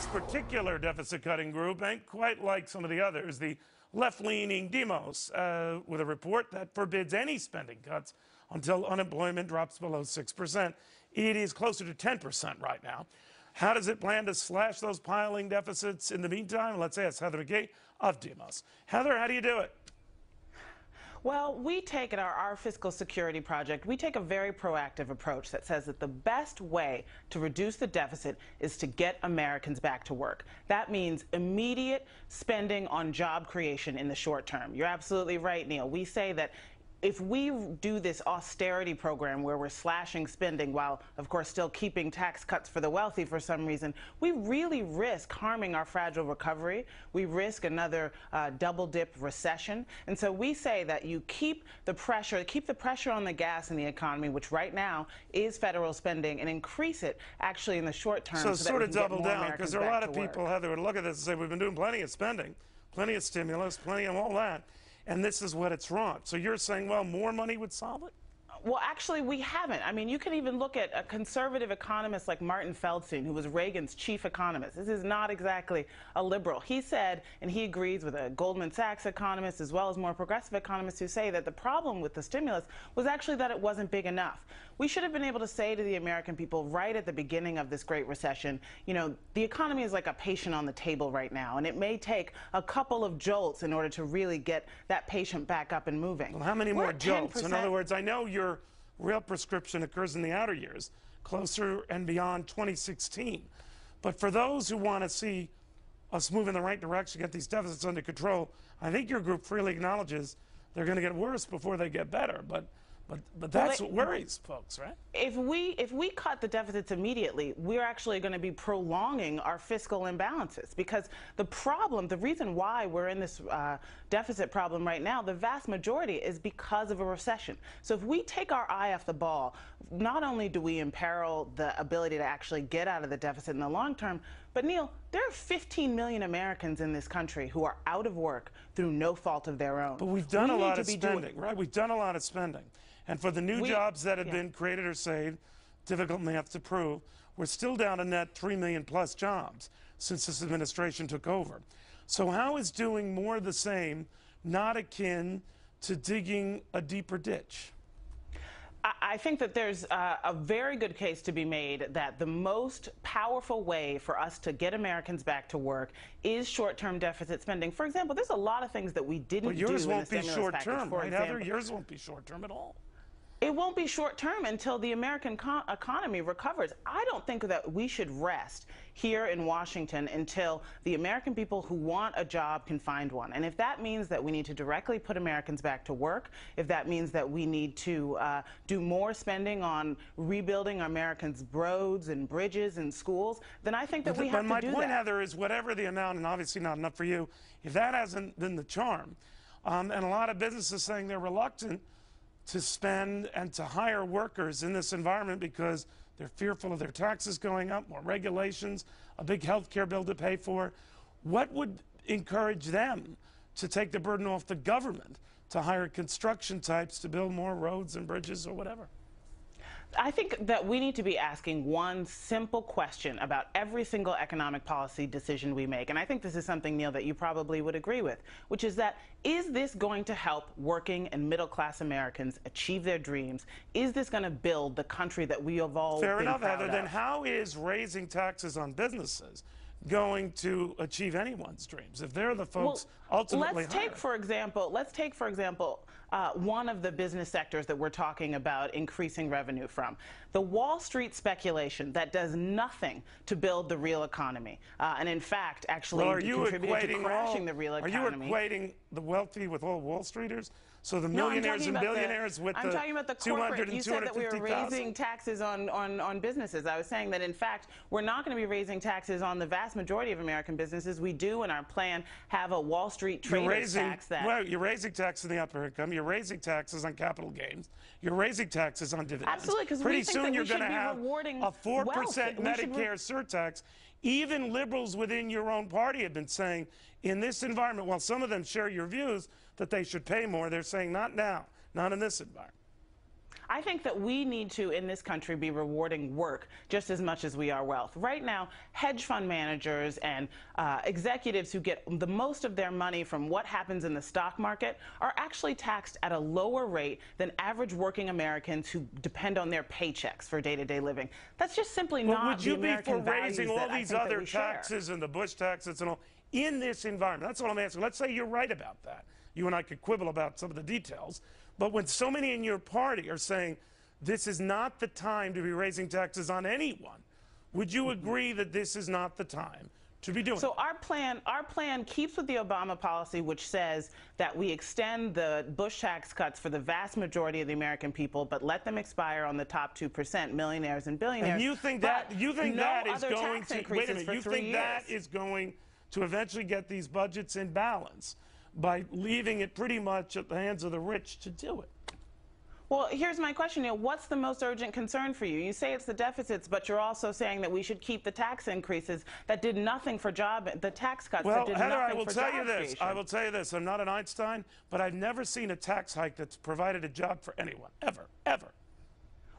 this particular deficit-cutting group ain't quite like some of the others. The left-leaning Demos, with a report that forbids any spending cuts until unemployment drops below 6%. It is closer to 10% right now. How does it plan to slash those piling deficits in the meantime? Let's ask Heather McGhee of Demos. Heather, how do you do it? Well, we take at our Fiscal Security Project, we take a very proactive approach that says that the best way to reduce the deficit is to get Americans back to work. That means immediate spending on job creation in the short term. You're absolutely right, Neil. We say that if we do this austerity program where we're slashing spending while, of course, still keeping tax cuts for the wealthy for some reason, we really risk harming our fragile recovery. We risk another double-dip recession. And so we say that you keep the pressure on the gas in the economy, which right now is federal spending, and increase it actually in the short term. So sort of double down, because there are a lot of people, Heather, would look at this and say, we've been doing plenty of spending, plenty of stimulus, plenty of all that. And this is what it's wrong. So you're saying, well, more money would solve it? Well, actually, we haven't. I mean, you can even look at a conservative economist like Martin Feldstein, who was Reagan's chief economist. This is not exactly a liberal. He said, and he agrees with a Goldman Sachs economist as well as more progressive economists who say that the problem with the stimulus was actually that it wasn't big enough. We should have been able to say to the American people right at the beginning of this Great Recession, you know, the economy is like a patient on the table right now, and it may take a couple of jolts in order to really get that patient back up and moving. Well, how many more jolts? In other words, I know your real prescription occurs in the outer years, closer and beyond 2016. But for those who want to see us move in the right direction, get these deficits under control, I think your group freely acknowledges they're going to get worse before they get better. But that's what worries folks, right? If we cut the deficits immediately, we're actually going to be prolonging our fiscal imbalances, because the reason why we're in this deficit problem right now, the vast majority is because of a recession. So if we take our eye off the ball, not only do we imperil the ability to actually get out of the deficit in the long term, but Neil, there are 15 million Americans in this country who are out of work through no fault of their own. But we've done a lot of spending, right? We've done a lot of spending. And for the new jobs that have been created or saved, difficult math to prove, we're still down a net 3 million plus jobs since this administration took over. So how is doing more of the same not akin to digging a deeper ditch? I think that there's a very good case to be made that the most powerful way for us to get Americans back to work is short-term deficit spending. For example, there's a lot of things that we didn't do in the stimulus package. Yours won't be short-term, right, Heather? Yours won't be short-term at all. It won't be short-term until the American economy recovers. I don't think that we should rest here in Washington until the American people who want a job can find one. And if that means that we need to directly put Americans back to work, if that means that we need to do more spending on rebuilding Americans' roads and bridges and schools, then I think that we have to do that. But my point, Heather, is whatever the amount, and obviously not enough for you, if that hasn't been the charm, and a lot of businesses saying they're reluctant to spend and to hire workers in this environment because they're fearful of their taxes going up, more regulations, a big health care bill to pay for. What would encourage them to take the burden off the government to hire construction types to build more roads and bridges or whatever? I think that we need to be asking one simple question about every single economic policy decision we make. And I think this is something, Neil, that you probably would agree with, which is that, is this going to help working and middle-class Americans achieve their dreams? Is this going to build the country that we have all been proud of? Fair enough, Heather. Then how is raising taxes on businesses going to achieve anyone's dreams if they're the folks ultimately let's take for example one of the business sectors that we're talking about increasing revenue from, the Wall Street speculation that does nothing to build the real economy, and in fact actually contributed to crashing the real economy. Are you equating the wealthy with all Wall Streeters? So the millionaires and billionaires with I'm talking about the corporate. You said that we were raising taxes on businesses. I was saying that, in fact, we're not going to be raising taxes on the vast majority of American businesses. We do, in our plan, have a Wall Street traders tax that... Well, you're raising taxes on the upper income. You're raising taxes on capital gains. You're raising taxes on dividends. Absolutely, because pretty soon you're going to have a 4% Medicare surtax. Even liberals within your own party have been saying, in this environment, while some of them share your views that they should pay more, they're saying not now, not in this environment. I think that we need to, in this country, be rewarding work just as much as we are wealth. Right now, hedge fund managers and executives who get the most of their money from what happens in the stock market are actually taxed at a lower rate than average working Americans who depend on their paychecks for day-to-day living. That's just simply not the American values that I think that we share. Would you be for raising all these other taxes and the Bush taxes and all in this environment? That's what I'm asking. Let's say you're right about that. You and I could quibble about some of the details. But when so many in your party are saying this is not the time to be raising taxes on anyone, would you agree that this is not the time to be doing it? So our plan keeps with the Obama policy, which says that we extend the Bush tax cuts for the vast majority of the American people, but let them expire on the top 2%, millionaires and billionaires. And you think that is going to eventually get these budgets in balance by leaving it pretty much at the hands of the rich to do it? Well, here's my question, Neil. What's the most urgent concern for you? You say it's the deficits, but you're also saying that we should keep the tax increases that did nothing for the tax cuts that did Heather, nothing for job creation. I will tell you this. I'm not an Einstein, but I've never seen a tax hike that's provided a job for anyone, ever, ever.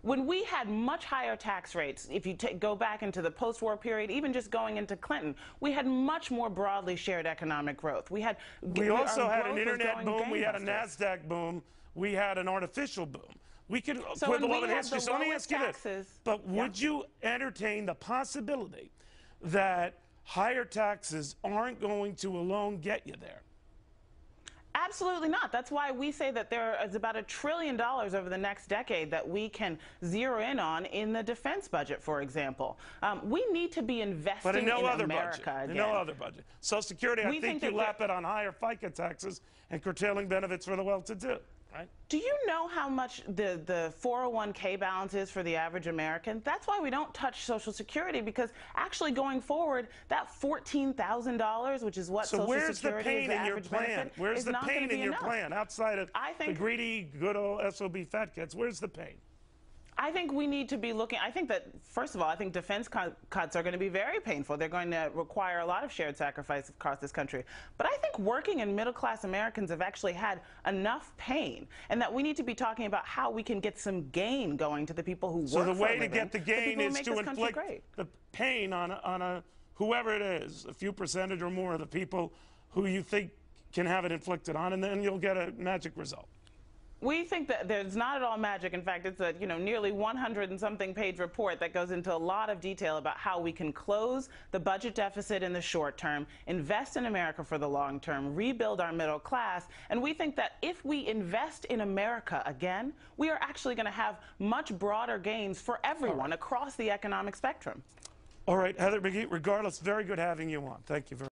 When we had much higher tax rates, if you go back into the post-war period, even just going into Clinton, we had much more broadly shared economic growth. We also had an internet boom. We had a NASDAQ boom. We had an artificial boom. We could quibble over history. So let me ask you this. But would you entertain the possibility that higher taxes aren't going to alone get you there? Absolutely not. That's why we say that there is about $1 trillion over the next decade that we can zero in on in the defense budget, for example. We need to be investing in America again. In no other budget. Social Security, I think you lap it on higher FICA taxes and curtailing benefits for the well-to-do. Right? Do you know how much the 401k balance is for the average American? That's why we don't touch Social Security, because actually going forward, that $14,000, which is what Social Security is the average benefit, where's the pain in your enough. plan outside of the greedy, good old SOB fat cats? Where's the pain? I think we need to be looking. I think that, first of all, I think defense cuts are going to be very painful. They're going to require a lot of shared sacrifice across this country. But I think working and middle-class Americans have actually had enough pain, and that we need to be talking about how we can get some gain going to the people who work for a living. So the way to get the gain is to inflict the pain on whoever it is, a few percentage or more of the people who you think can have it inflicted on, and then you'll get a magic result. We think that there's not at all magic. In fact, it's a nearly 100 and something page report that goes into a lot of detail about how we can close the budget deficit in the short term, invest in America for the long term, rebuild our middle class. And we think that if we invest in America again, we are actually going to have much broader gains for everyone across the economic spectrum. All right, Heather McGhee, regardless, very good having you on. Thank you very much.